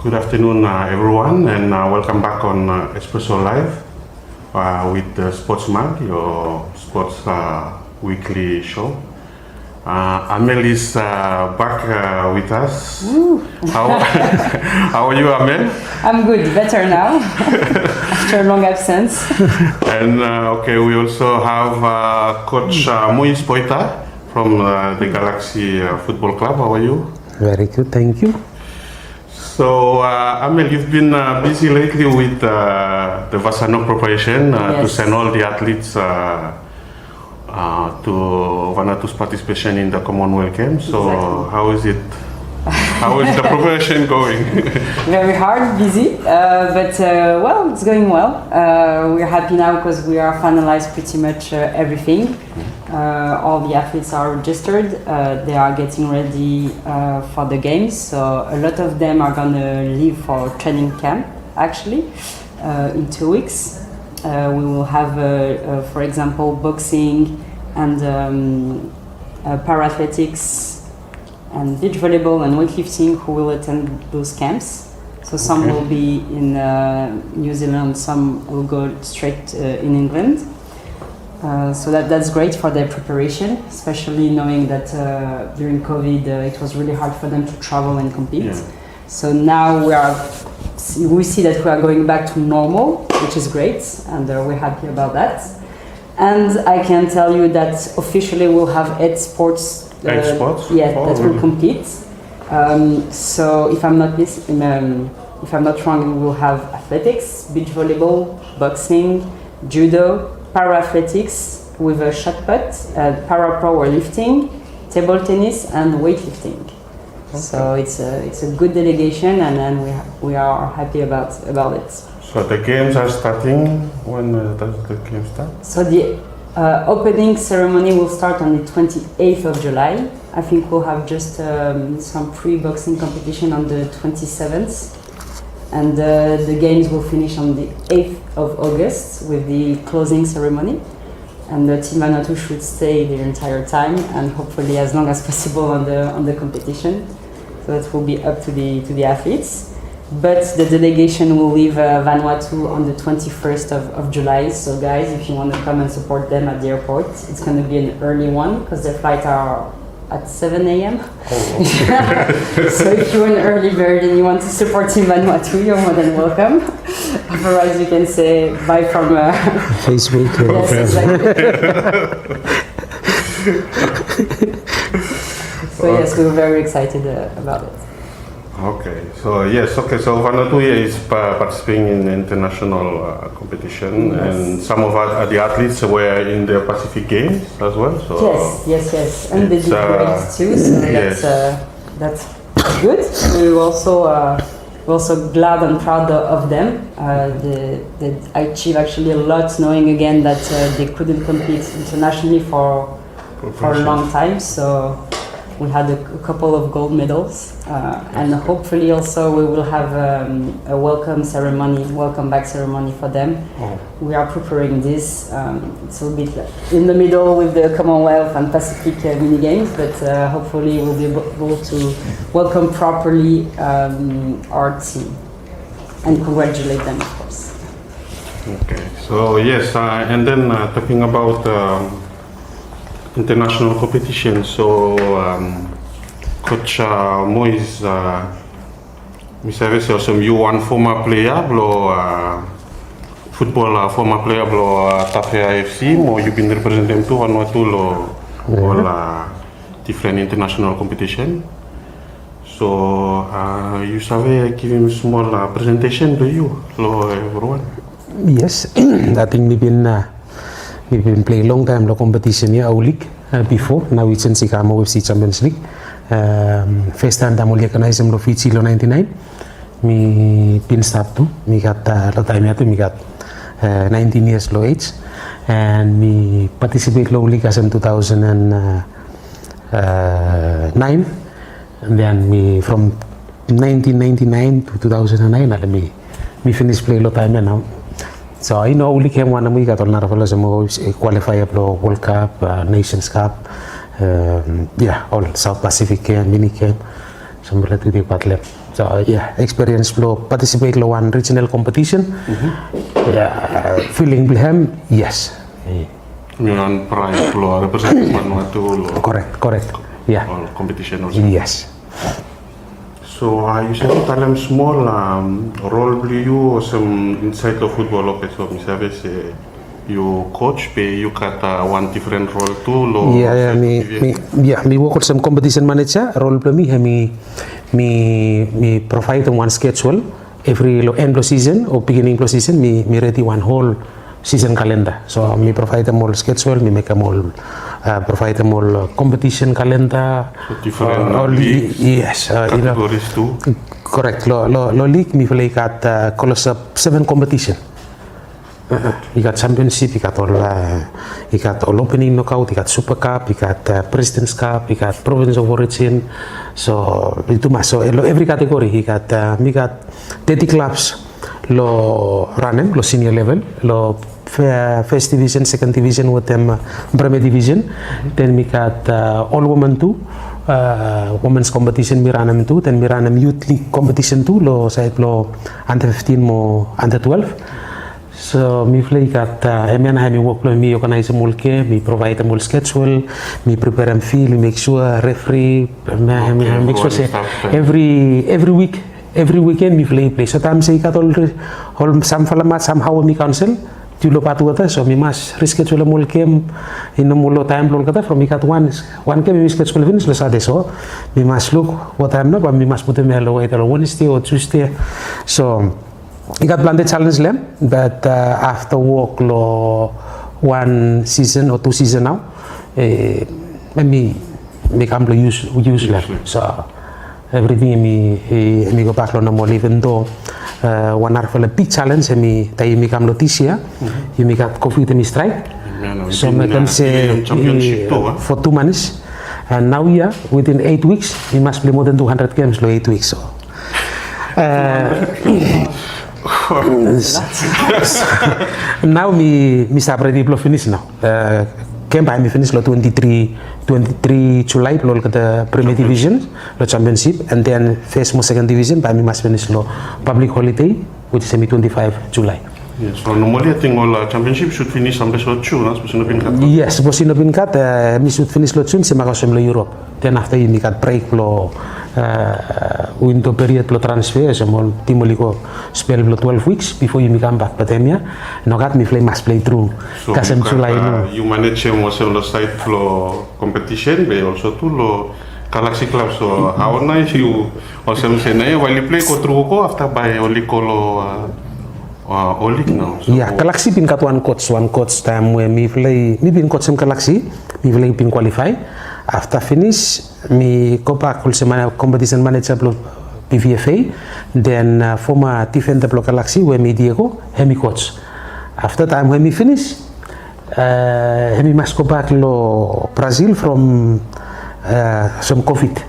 Good afternoon, everyone, and welcome back on Espresso Live with the Sports Mag, your sports weekly show. Amel is back with us. How are you, Amel? I'm good, better now, after a long absence. And we also have Coach Moise Poita from the Galaxy Football Club. How are you? Very good, thank you. So, Amel, you've been busy lately with the Vasanok preparation to send all the athletes to Vanuatu's participation in the Commonwealth Games. So, exactly. How is it? How is the preparation going? Very hard, busy, but well, it's going well. We're happy now because we are finalized pretty much everything. All the athletes are registered. They are getting ready for the games. So a lot of them are gonna leave for training camp. Actually, in 2 weeks, we will have, for example, boxing and para-athletics and beach volleyball and weightlifting who will attend those camps. So some will be in New Zealand, some will go straight in England. So that's great for their preparation, especially knowing that during COVID it was really hard for them to travel and compete. Yeah. So now we see that we are going back to normal, which is great, and we're happy about that. And I can tell you that officially we'll have 8 sports. That will compete. So if I'm not wrong, we will have athletics, beach volleyball, boxing, judo, para-athletics with a shot put, para-powerlifting, table tennis, and weightlifting. Okay. So it's a good delegation, and then we are happy about it. So the games are starting. When does the game start? So the opening ceremony will start on the 28th of July. I think we'll have just some pre-boxing competition on the 27th. And the games will finish on the 8th of August with the closing ceremony. And the Team Vanuatu should stay the entire time and hopefully as long as possible on the competition. So that will be up to the athletes. But the delegation will leave Vanuatu on the 21st of July. So guys, if you want to come and support them at the airport, it's going to be an early one because their flights are at 7 a.m. Oh. So if you're an early bird and you want to support Team Vanuatu, you're more than welcome. Otherwise, you can say bye from Facebook. Yes, exactly. So yes, we were very excited about it. Okay, so Vanuatu is participating in international competition, and some of the athletes were in the Pacific Games as well. So yes, and they did great too. So that's good. We're also glad and proud of them. They achieved actually a lot, knowing again that they couldn't compete internationally for a long time. So we had a couple of gold medals, and hopefully also we will have a welcome back ceremony for them. Oh. We are preparing this. It's a bit in the middle with the Commonwealth and Pacific mini games, but hopefully we'll be able to welcome properly our team and congratulate them, of course. Okay, so yes, and then talking about international competition. So, Coach Moise, misalnya som you one former player below football former player below Tafea FC, mo you been representing to Vanuatu lo all different international competition. So, you savvy give him small presentation to you, lo everyone. Yes, I think we've been playing long time the competition here, our league before. Now it's in Sikama OFC Champions League. First time we organized in Fiji 99. Me been start to. Me got the time yet. Me got 19 years low age, and me participate low league as in 2009. And then me from 1999 to 2009, and me finish play low time now. So I know only came one we got on Narvala qualifier for World Cup, Nations Cup, all South Pacific game, mini game, some relatively bad left. So yeah, experience lo participate lo one regional competition. Yeah, feeling blihem, yes. Dengan prize lo represent Vanuatu lo. Correct. Yeah. All competition also. Yes. So you said talent small role play you some inside the football okay so misalnya se you coach pe you kata one different role too lo. Yeah, me work with some competition manager role play me provide them one schedule every end of season or beginning of season me ready one whole season calendar. So me provide them all schedule, me make them all provide them all competition calendar. So different leagues, yes, categories too. Correct. Lo league me play got close up 7 competition. You got championship, you got all opening knockout, you got super cup, you got president's cup, you got province of origin. So itu masuk every category. You got me got 30 clubs lo running lo senior level lo first division, second division with them premier division. Then we got all women too. Women's competition mi ranam too. Then mi ranam youth league competition too. Lo side lo under 15 mo under 12. So me play got me work lo me organize all game, me provide them all schedule, me prepare them field, me make sure referee, me make sure say every weekend me play. So time say got all some falamat somehow me council. Julo patu kata so me mas reschedule all game in the mulo time lo kata from me got one game me schedule finish lo sade so me mas look what time no but me mas put them hello either Wednesday or Tuesday. So I got blended challenge them, but after work lo 1 season or 2 season now, me come to use them. So everything me go back lo no more even though 1 hour for a big challenge me come lo this year, me got COVID me strike. So me can say for 2 months, and now yeah within 8 weeks we must play more than 200 games lo 8 weeks. So. Now me start ready to finish now. Camp I me finish lo 23 July lo the Premier Division lo Championship and then first mo second division by me must finish lo public holiday which is 25 July. Yes, so normally I think all championship should finish sampai so June, supposed to be cut. Yes, supposed to be cut. Me should finish lo June, sema kasem lo Europe. Then after me cut break lo winter period lo transfer, so mo timo liko spell lo 12 weeks before you come back. But then yeah, no got me play must play through. So kasem July no. You manage also lo side lo competition, but also to lo Galaxy Club. So how nice you also say na while you play ko through ko after by only ko lo Olik now. So yeah, Galaxy been got one coach time when me been coach some Galaxy, me play been qualify. After finish, me go back also competition manager block PVFA, then former defender block Galaxy where me Diego, me coach. After time when me finish, me must go back lo Brazil from some COVID.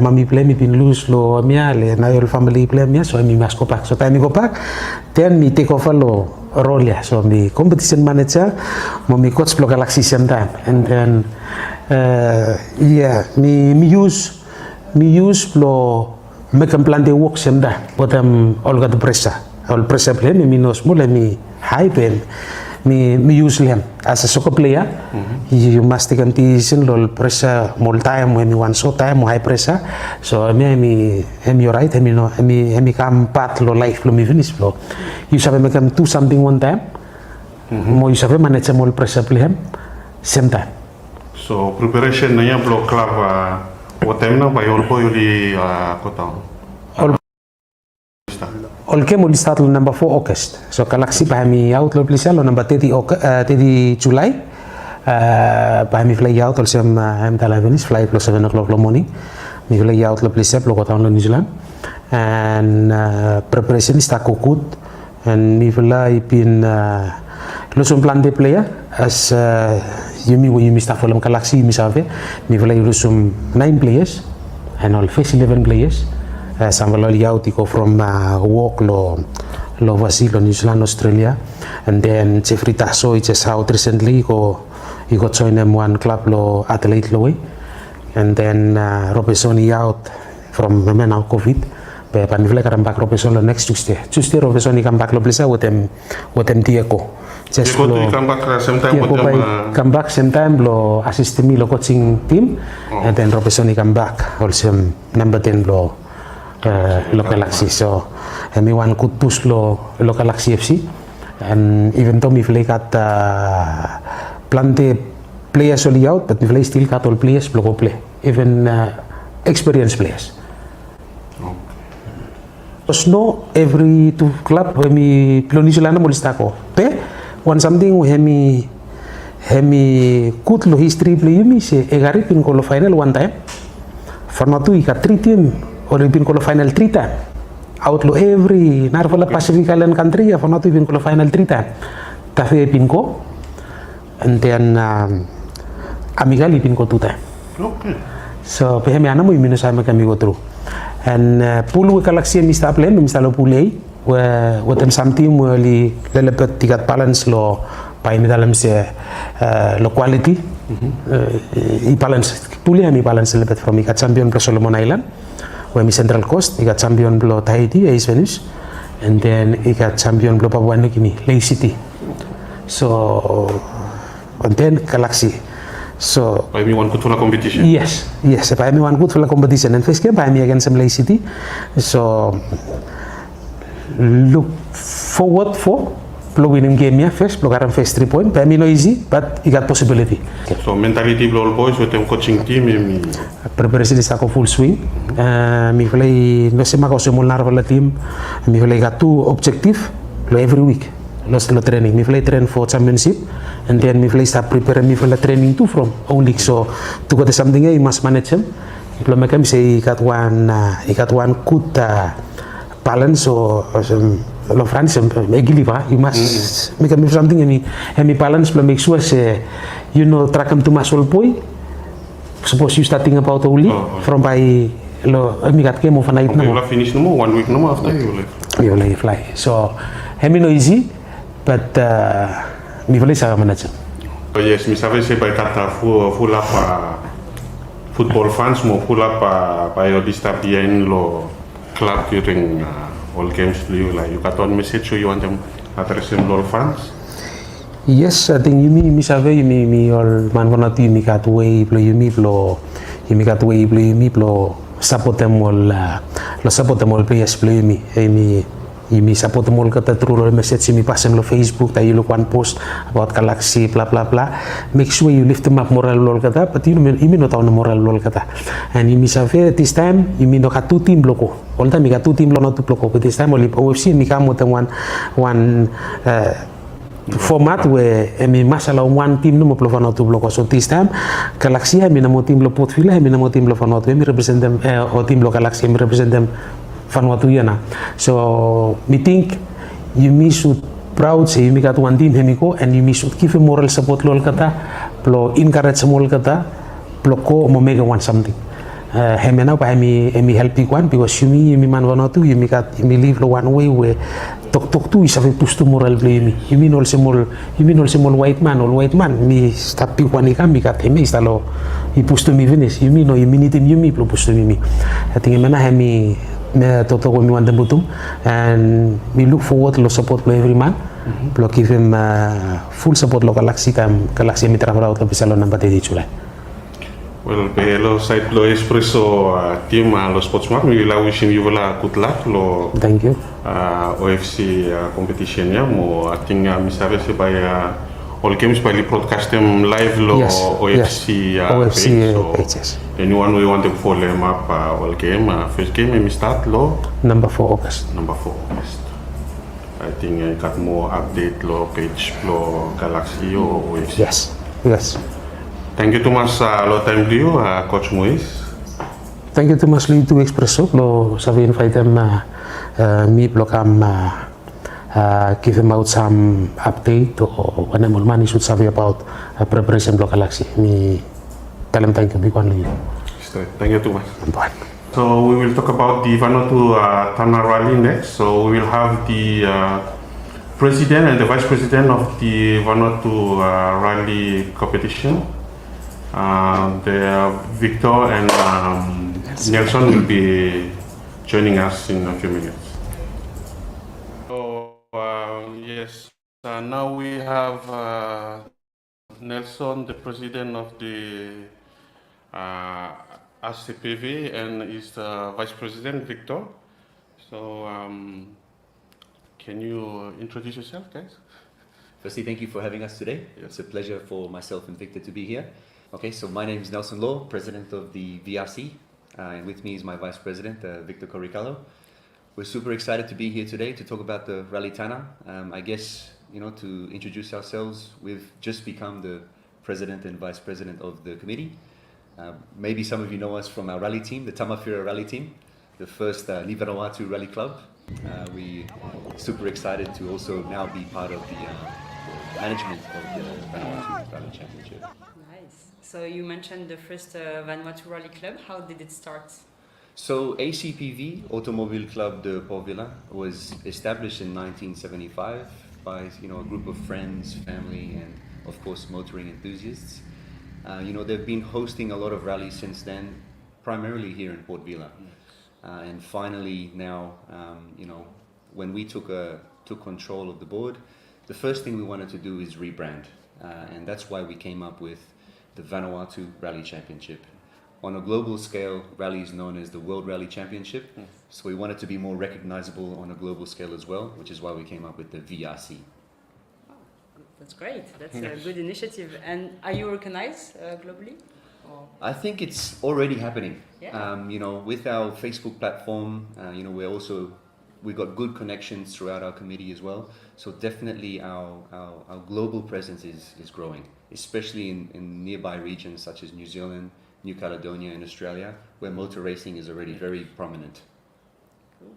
Mami play me been lose lo mia le na your family play mia so me must go back. So time me go back, then me take over lo role ya. So me competition manager, me coach block Galaxy same time, and then yeah me use lo make them plan the work same time. But all got the pressure play me no small me hype and me use them as a soccer player. You must take anticipation lo pressure more time when you want so time high pressure. So me you right me no me come part lo life lo me finish lo. You sabe make them do something one time. Mo you sabe manage more pressure play same time. So preparation na yan block club what time na by all po yuli kota. All game will start on number 4 August. So Galaxy by me out lo play lo number 30 July. By me fly out also I'm Venice flight lo 7 o'clock lo morning. Me fly out lo play lo kota lo New Zealand. And preparation is tako good. And me fly been lo some plan de player as you start for Galaxy me save. Me fly lo some 9 players and all face 11 players. Sambaloli out go from walk lo Brazil, New Zealand, Australia, and then Jeffrey Tasso just out recently he got joined them one club lo Adelaide lo and then Robertson out from now COVID, Pe panifle karambak ropeson lo next Tuesday. Tuesday ropeson ikam bak lo plesa wotem Diego. Just Diego tu come back same time Diego with them. come back same time lo assist me lo coaching team and then ropeson ikam back also number 10 lo Galaxy. So me one could push lo Galaxy FC and even though me play kat plante players only out but me play still kat all players block play even experienced players. No every two club when me plonizulana molistako. Pe one something we hemi good lo history play me se egari pin kolo final one time. Vanuatu ika 3 team or pin kolo final 3 time. Out lo every narvala Pacific Island country ya Vanuatu pin kolo final 3 time. Tafe pin ko and then amigali pin ko 2 time. Okay. So pe hemi ana mo imino sa kami go through. And pulu Galaxy mista plan mista lo pulei watem something li lelepet tigat balance lo pai mi dalam se lo quality I balance pulei mi balance lepet from ikat champion pro Solomon Island where mi Central Coast ikat champion lo Tahiti Ace Venus and then ikat champion lo Papua New Guinea Lake City. So and then Galaxy. So By me one good for the competition. yes, by me one good for the competition and first game by me against Lake City. So look forward for winning game here first, block first 3 point. By me no easy, but you got possibility. So mentality of all boys with them coaching team me Preparation is ako full swing. Me play no se mako semol narva team. Me play got 2 objective lo every week. Lo training. Me play train for championship and then me play start prepare me for the training too from all league. So to go to something you must manage them. Lo make me say got one good balance or lo France megiliva you must make me something and me balance lo make sure say you know track them to muscle boy. Suppose you starting about all league from by lo me got game of a night okay, now. you will finish no more 1 week no more after you will. You will fly. So me no easy but me voulais ça manage. Yes, mi savais se by kata full up football fans mo full up by your disturb in lo club during all games you like you got one message so you want them address them all fans. Yes, I think you me savais me all man Vanuatu me got way play you me got way play me support them all players play me mi support mo kata through message mi pasem lo Facebook tayo lo one post about Galaxy blah blah blah make sure you lift them up moral lol kata but you no tahu moral lol kata and mi save this time mi no kat 2 team bloko all time mi kat 2 team lo not bloko but this time only OFC mi kamu tem one format where mi masala one team no mo Vanuatu bloko so this time Galaxy mi na mo team lo Portville mi na mo team lo Vanuatu mi represent them o team lo Galaxy mi represent them Vanuatu yana. So me think you should proud say you got one team hemiko and you should give a moral support lol kata plo encourage mol kata plo ko mo mega one something. Hemena pa hemi help one because you me man Vanuatu you live lo one way where tok tu is ave push to moral play me. You mean also more white man me start pick one ikam kat hemi stalo I push to me finish. You mean no you mean it you me plo push to me. I think hemena hemi me toto ko mi want them butum and we look forward to support play every man block give him full support lo Galaxy time Galaxy mi trabajo out bisa lo number 3 July. Well, pe lo side lo espresso team lo sportsman we will wish you good luck lo Thank you. OFC competition ya mo I think mi savais se by all games by broadcast them live lo Yes, OFC OFC page, so pages. anyone we want to follow them up all game first game we start lo Number 4 August. number 4 August. I think I got more update lo page lo Galaxy o OFC. Yes. Thank you too much lo time you Coach Moise. Thank you too much lo to Expresso lo sabi invite them me lo kam give him out some update or when I'm money should savvy about preparation block Galaxy. Me tell him thank you big one. Thank you too much. Bye. So we will talk about the Vanuatu Tanna Rally next. So we will have the president and the vice president of the Vanuatu Rally competition. The Victor and Nelson will be joining us in a few minutes. So yes, now we have Nelson, the president of the ACPV, and his vice president Victor. So can you introduce yourself, guys? Firstly, thank you for having us today. It's a pleasure for myself and Victor to be here. Okay, so my name is Nelson Law, president of the VRC, and with me is my vice president, Victor Coricalo. We're super excited to be here today to talk about the Rally Tanna. I guess, to introduce ourselves, we've just become the president and vice president of the committee. Maybe some of you know us from our rally team, the Tamawhera rally team, the first Vanuatu rally club. We're super excited to also now be part of the management of the Vanuatu Rally Championship. Nice. So you mentioned the first Vanuatu Rally Club. How did it start? So ACPV, Automobile Club de Port Vila, was established in 1975 by a group of friends, family, and of course motoring enthusiasts. They've been hosting a lot of rallies since then, primarily here in Port Vila. And finally now, when we took control of the board, the first thing we wanted to do is rebrand. And that's why we came up with the Vanuatu Rally Championship. On a global scale, rally is known as the World Rally Championship. So we wanted to be more recognizable on a global scale as well, which is why we came up with the VRC. That's great. That's a good initiative. And are you organized globally? Or? I think it's already happening. Yeah. With our Facebook platform, we've got good connections throughout our committee as well. So definitely our global presence is growing, especially in nearby regions such as New Zealand, New Caledonia, and Australia, where motor racing is already very prominent. Cool.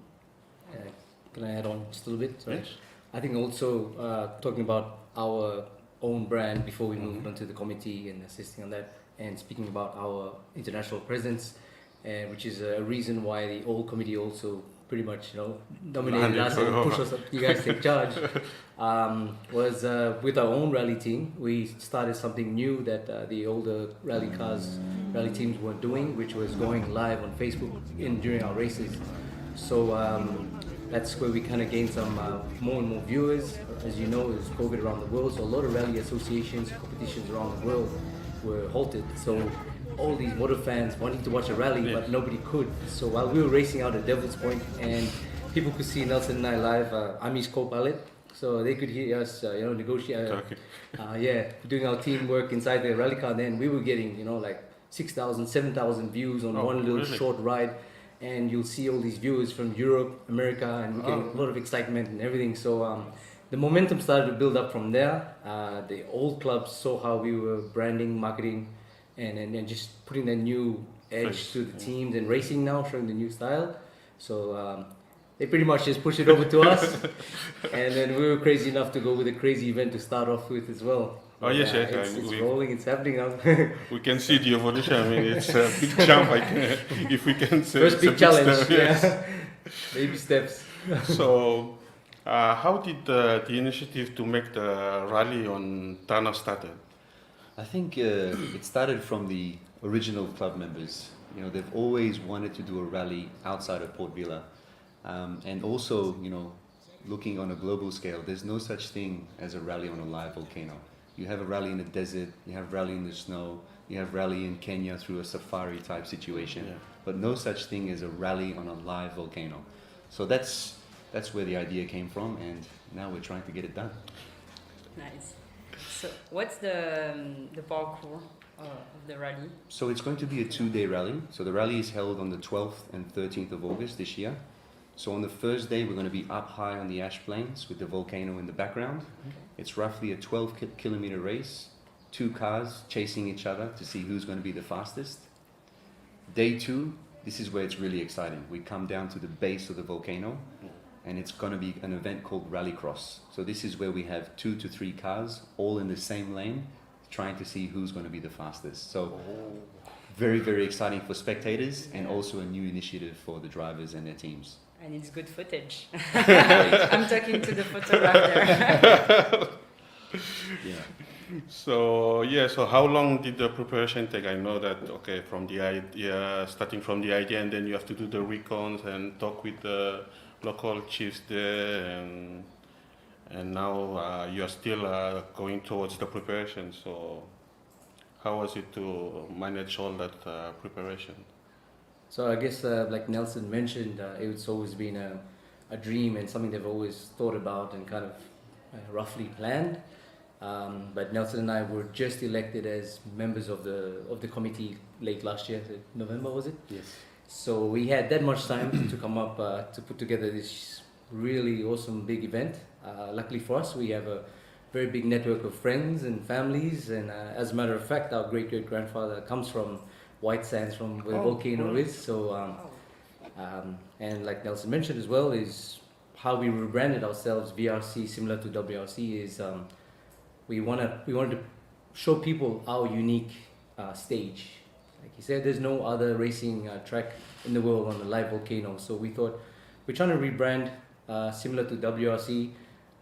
Can I add on just a little bit? Sorry. Yes. I think also talking about our own brand before we moved on to the committee and assisting on that, and speaking about our international presence, which is a reason why the old committee also pretty much dominated us and pushed us up. You guys take charge. Was with our own rally team, we started something new that the older rally teams weren't doing, which was going live on Facebook during our races. So that's where we kind of gained some more and more viewers. As you know, there's COVID around the world, so a lot of rally associations, competitions around the world were halted. So all these motor fans wanting to watch a rally, but nobody could. So while we were racing out at Devil's Point, and people could see Nelson and I live, I'm his co-pilot, so they could hear us, negotiate, doing our teamwork inside the rally car. Then we were getting, like 6,000, 7,000 views on one little short ride, and you'll see all these viewers from Europe, America, and we're getting a lot of excitement and everything. So the momentum started to build up from there. The old clubs saw how we were branding, marketing, and just putting that new edge to the teams and racing now, showing the new style. So they pretty much just pushed it over to us. And then we were crazy enough to go with a crazy event to start off with as well. Oh, yes, yes. It's rolling, it's happening now. We can see the evolution. I mean, it's a big jump, if we can say. First it's a big challenge, step, yes. yeah. Baby steps. So, how did the initiative to make the rally on Tanna started? I think it started from the original club members. They've always wanted to do a rally outside of Port Vila. And also, looking on a global scale, there's no such thing as a rally on a live volcano. You have a rally in the desert, you have rally in the snow, you have rally in Kenya through a safari type situation, but no such thing as a rally on a live volcano. So that's where the idea came from, and now we're trying to get it done. Nice. So what's the parkour of the rally? So it's going to be a 2-day rally. So the rally is held on the 12th and 13th of August this year. So on the first day, we're going to be up high on the ash plains with the volcano in the background. It's roughly a 12-kilometer race, 2 cars chasing each other to see who's going to be the fastest. Day 2, this is where it's really exciting. We come down to the base of the volcano, and it's going to be an event called Rally Cross. So this is where we have 2 to 3 cars all in the same lane, trying to see who's going to be the fastest. So very, very exciting for spectators, and also a new initiative for the drivers and their teams. And it's good footage. I'm talking to the photographer. Yeah. So yeah, so how long did the preparation take? I know that okay, from the idea, starting from the idea, and then you have to do the recons and talk with the local chiefs there, and now you are still going towards the preparation. So how was it to manage all that preparation? So I guess, like Nelson mentioned, it's always been a dream and something they've always thought about and kind of roughly planned. But Nelson and I were just elected as members of the committee late last year, November was it? Yes. So we had that much time to come up to put together this really awesome big event. Luckily for us, we have a very big network of friends and families, and as a matter of fact, our great great grandfather comes from White Sands, from where the volcano is. So, and like Nelson mentioned as well, is how we rebranded ourselves. VRC, similar to WRC, is we wanted to show people our unique stage. Like he said, there's no other racing track in the world on a live volcano. So we thought we're trying to rebrand similar to WRC.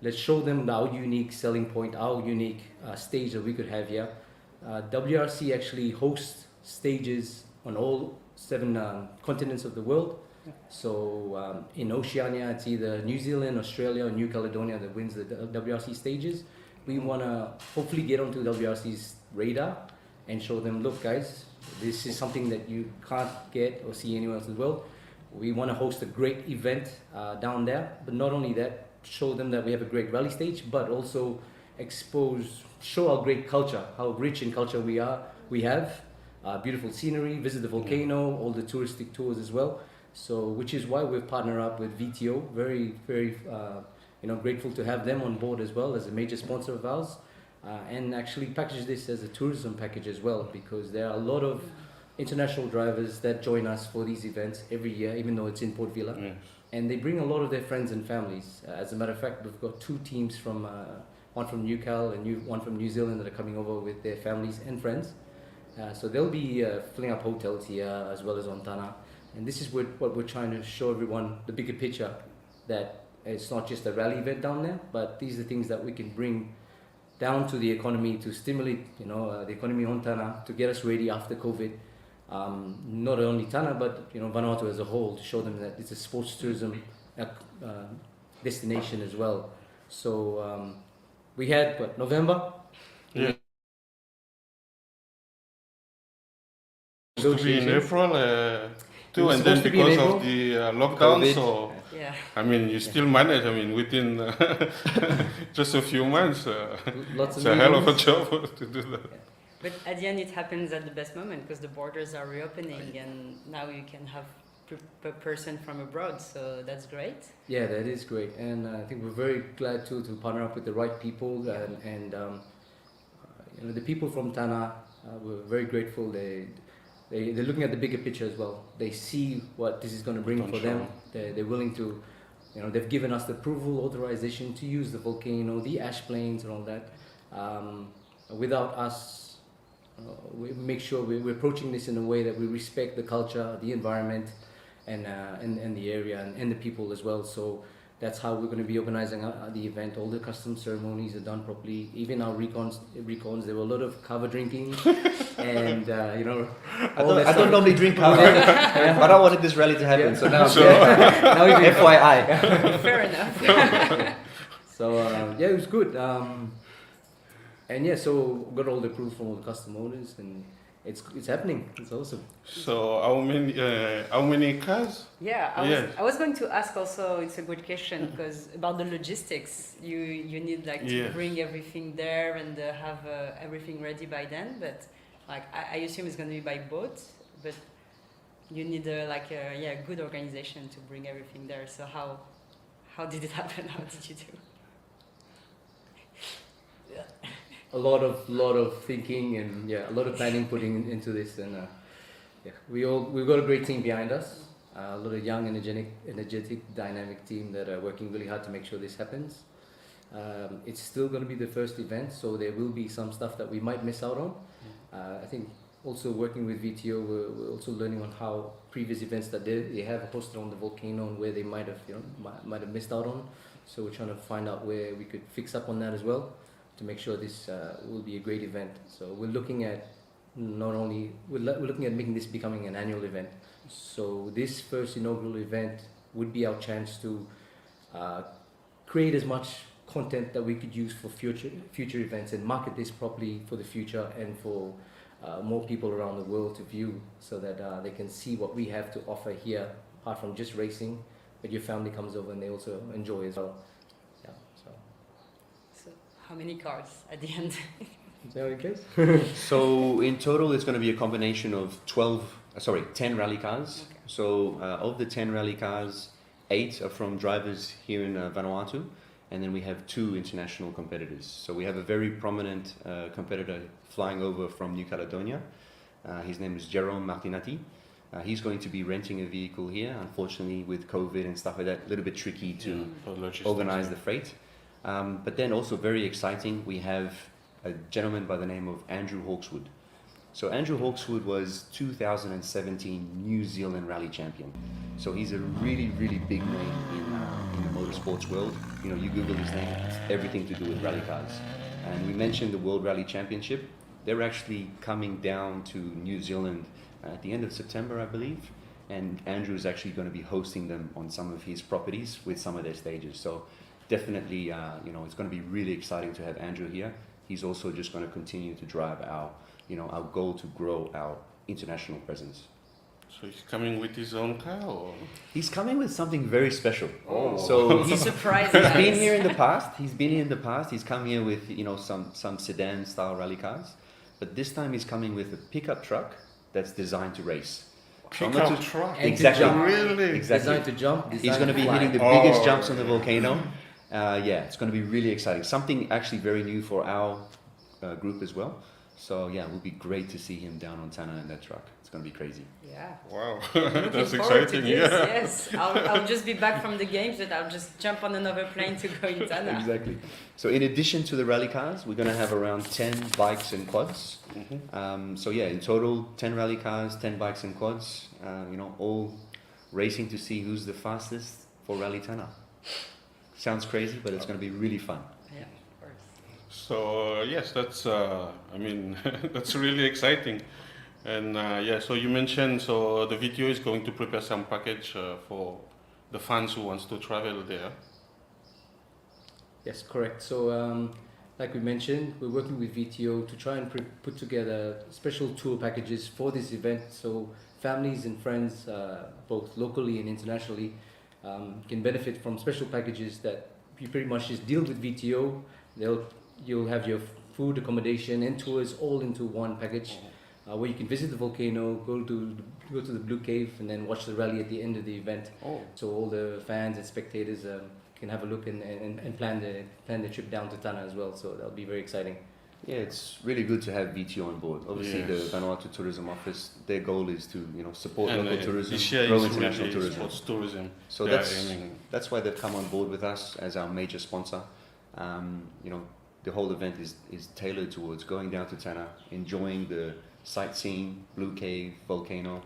Let's show them our unique selling point, our unique stage that we could have here. WRC actually hosts stages on all 7 continents of the world. So in Oceania, it's either New Zealand, Australia, or New Caledonia that wins the WRC stages. We want to hopefully get onto WRC's radar and show them, look guys, this is something that you can't get or see anywhere else in the world. We want to host a great event down there, but not only that, show them that we have a great rally stage, but also show our great culture, how rich in culture we have, beautiful scenery, visit the volcano, all the touristic tours as well. So, which is why we've partnered up with VTO. Very, very, grateful to have them on board as well as a major sponsor of ours, and actually package this as a tourism package as well, because there are a lot of international drivers that join us for these events every year, even though it's in Port Vila. Yes. And they bring a lot of their friends and families. As a matter of fact, we've got 2 teams from one from Newcal and one from New Zealand that are coming over with their families and friends. So they'll be filling up hotels here as well as on Tanna. And this is what we're trying to show everyone, the bigger picture, that it's not just a rally event down there, but these are things that we can bring down to the economy to stimulate, the economy on Tanna, to get us ready after COVID. Not only Tanna, but Vanuatu as a whole, to show them that it's a sports tourism destination as well. So we had Yeah. To be in April It too, was and then supposed to be in because of April. the lockdown, COVID. so Yeah. I mean, you still manage. I mean, within just a few months, Lots it's of a hell of a meetings. job to do that. But at the end, it happens at the best moment because the borders are reopening, and now you can have per person from abroad. So that's great. Yeah, that is great, and I think we're very glad to partner up with the right people, and the people from Tanna. We're very grateful. They're looking at the bigger picture as well. They see what this is going to bring for them. They're willing to, they've given us the approval, authorization to use the volcano, the ash plains, and all that. Without us, we make sure we're approaching this in a way that we respect the culture, the environment, and the area and the people as well. So that's how we're going to be organizing the event. All the custom ceremonies are done properly. Even our recons, there were a lot of kava drinking, and I don't normally drink kava, but I wanted this rally to happen, so now now even FYI. Fair enough. So yeah, it was good. And yeah, so got all the approval from all the custom owners, and it's happening. It's awesome. So how many cars? Yeah, Yes. I was going to ask also. It's a good question because about the logistics, you need to Yes. bring everything there and have everything ready by then. But I assume it's going to be by boat, but you need a good organization to bring everything there. So how did it happen? How did you do? A lot of thinking and a lot of planning putting into this, and we've got a great team behind us. A lot of young, energetic, dynamic team that are working really hard to make sure this happens. It's still going to be the first event, so there will be some stuff that we might miss out on. I think also working with VTO, we're also learning on how previous events that they have hosted on the volcano and where they might have missed out on. So we're trying to find out where we could fix up on that as well. to make sure this will be a great event. So we're looking at we're looking at making this becoming an annual event. So this first inaugural event would be our chance to create as much content that we could use for future events and market this properly for the future and for more people around the world to view, so that they can see what we have to offer here, apart from just racing, but your family comes over and they also enjoy as well. Yeah, So how many cars at the end? is that the case? So in total, it's going to be a combination of 10 rally cars. Okay. So of the 10 rally cars, 8 are from drivers here in Vanuatu, and then we have 2 international competitors. So we have a very prominent competitor flying over from New Caledonia. His name is Jerome Martinati. He's going to be renting a vehicle here. Unfortunately, with COVID and stuff like that, a little bit tricky to organize the freight. But then also very exciting, we have a gentleman by the name of Andrew Hawkswood. So Andrew Hawkswood was 2017 New Zealand Rally Champion. So he's a really, really big name in the motorsports world. You know, you Google his name, it's everything to do with rally cars. And we mentioned the World Rally Championship. They're actually coming down to New Zealand at the end of September, I believe. And Andrew is actually going to be hosting them on some of his properties with some of their stages. So definitely, it's going to be really exciting to have Andrew here. He's also just going to continue to drive our goal to grow our international presence. So he's coming with his own car, or? He's coming with something very special. Oh. So he's Surprising. been here in the past. He's come here with some sedan style rally cars, but this time he's coming with a pickup truck that's designed to race. Pickup truck? And Exactly. to jump. Really? Exactly. Designed to jump. He's going to be designed hitting the fly. biggest jumps on the volcano. It's going to be really exciting. Something actually very new for our group as well. So yeah, it would be great to see him down on Tanna in that truck. It's going to be crazy. Yeah. Wow, Looking that's forward to exciting. this, Yeah. Yes, I'll just be back from the games, but I'll just jump on another plane to go in Tanna. Exactly. So in addition to the rally cars, we're going to have around 10 bikes and quads. So yeah, in total, 10 rally cars, 10 bikes and quads, all racing to see who's the fastest for Rally Tanna. Sounds crazy, but it's going to be really fun. Yeah, of course. So yes, that's that's really exciting. And so you mentioned, so the video is going to prepare some package for the fans who wants to travel there. Yes, correct. So, like we mentioned, we're working with VTO to try and put together special tour packages for this event. So families and friends, both locally and internationally, can benefit from special packages that you pretty much just deal with VTO. You'll have your food, accommodation, and tours all into one package, where you can visit the volcano, go to the Blue Cave, and then watch the rally at the end of the event. So all the fans and spectators can have a look and plan the trip down to Tanna as well. So that'll be very exciting. Yeah, it's really good to have VTO on board. Obviously, Yes. the Vanuatu Tourism Office, their goal is to support And local tourism, this year grow is international really tourism. sports tourism. So They are aiming. that's why they've come on board with us as our major sponsor. The whole event is tailored towards going down to Tanna, enjoying the sightseeing, Blue Cave, volcano,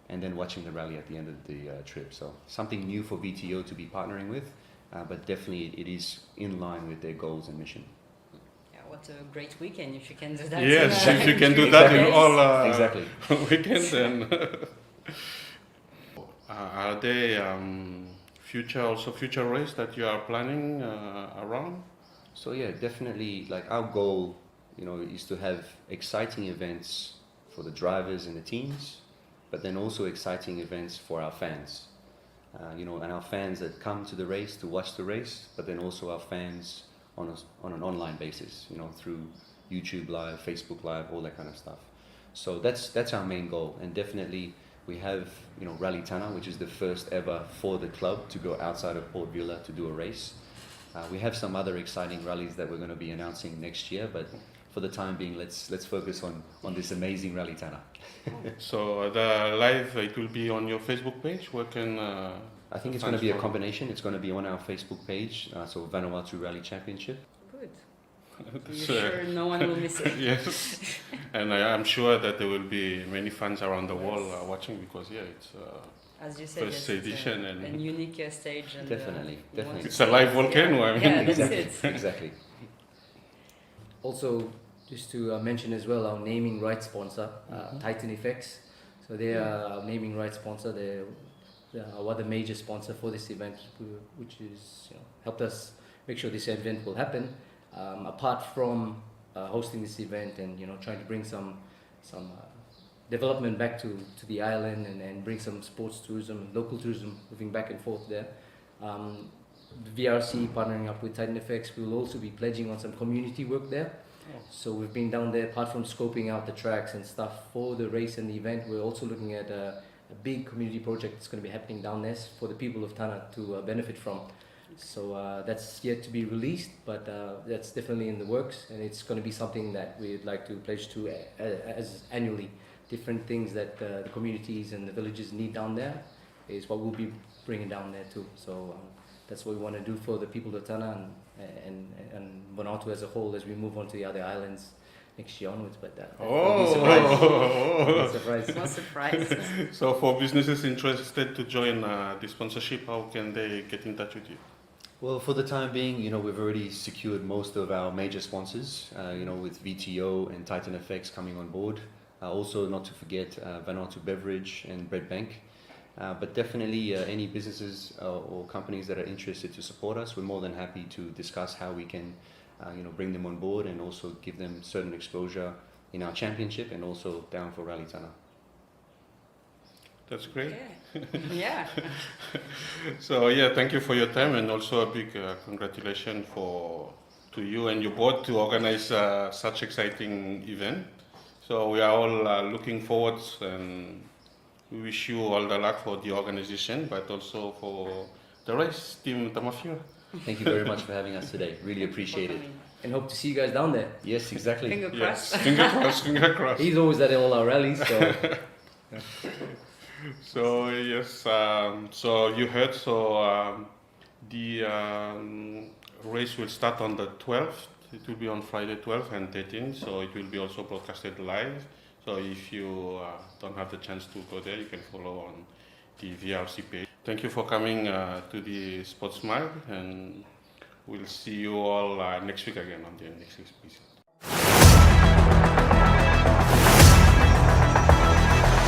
and then watching the rally at the end of the trip. So something new for VTO to be partnering with, but definitely it is in line with their goals and mission. Yeah, what a great weekend if you can do that. Yes, in, if you can do 3 that in days. all Exactly. weekends, then are there future race that you are planning around? So yeah, definitely. Like our goal, is to have exciting events for the drivers and the teams, but then also exciting events for our fans. And our fans that come to the race to watch the race, but then also our fans on an online basis, through YouTube Live, Facebook Live, all that kind of stuff. So that's our main goal, and definitely we have Rally Tanna, which is the first ever for the club to go outside of Port Vila to do a race. We have some other exciting rallies that we're going to be announcing next year, but for the time being, let's focus on this amazing Rally Tanna. So the live, it will be on your Facebook page. Where can I think it's going to be a combination. It's going to be on our Facebook page, so Vanuatu Rally Championship. Good. You're sure no one will miss it? Yes, and I'm sure that there will be many fans around the world watching, because it's As you said, first yes, edition it's a and unique stage. And, Definitely. you want to it's a see live it. volcano. I mean, Yeah, that's Exactly. it. Exactly. also, just to mention as well, our naming rights sponsor, Titan Effects. So they are our naming rights sponsor. They're our other major sponsor for this event, which is helped us make sure this event will happen. Apart from hosting this event and trying to bring some development back to the island and bring some sports tourism, local tourism moving back and forth there. VRC partnering up with Titan Effects, we will also be pledging on some community work there. So we've been down there, apart from scoping out the tracks and stuff for the race and the event, we're also looking at a big community project that's going to be happening down there for the people of Tanna to benefit from. So that's yet to be released, but that's definitely in the works, and it's going to be something that we'd like to pledge to as annually. Different things that the communities and the villages need down there is what we'll be bringing down there too. So that's what we want to do for the people of Tanna and Vanuatu as a whole as we move on to the other islands next year onwards. But surprise. No surprise. So for businesses interested to join the sponsorship, how can they get in touch with you? Well, for the time being, we've already secured most of our major sponsors, with VTO and Titan Effects coming on board. Also, not to forget Vanuatu Beverage and Bread Bank. But definitely any businesses or companies that are interested to support us, we're more than happy to discuss how we can bring them on board and also give them certain exposure in our championship and also down for Rally Tanna. That's great. Yeah. So yeah, thank you for your time, and also a big congratulations to you and your board to organize such exciting event. So we are all looking forward, and we wish you all the luck for the organization, but also for the race team Tamafia. Thank you very much for having us today. Really appreciate it. and hope to see you guys down there. Yes, exactly. Finger crossed. Yes, finger crossed, finger crossed. He's always at all our rallies, so So yes, so you heard. So the race will start on the 12th. It will be on Friday 12th and 13th. So it will be also broadcasted live. So if you don't have the chance to go there, you can follow on the VRC page. Thank you for coming to the Sports Mile, and we'll see you all next week again on the next exhibition.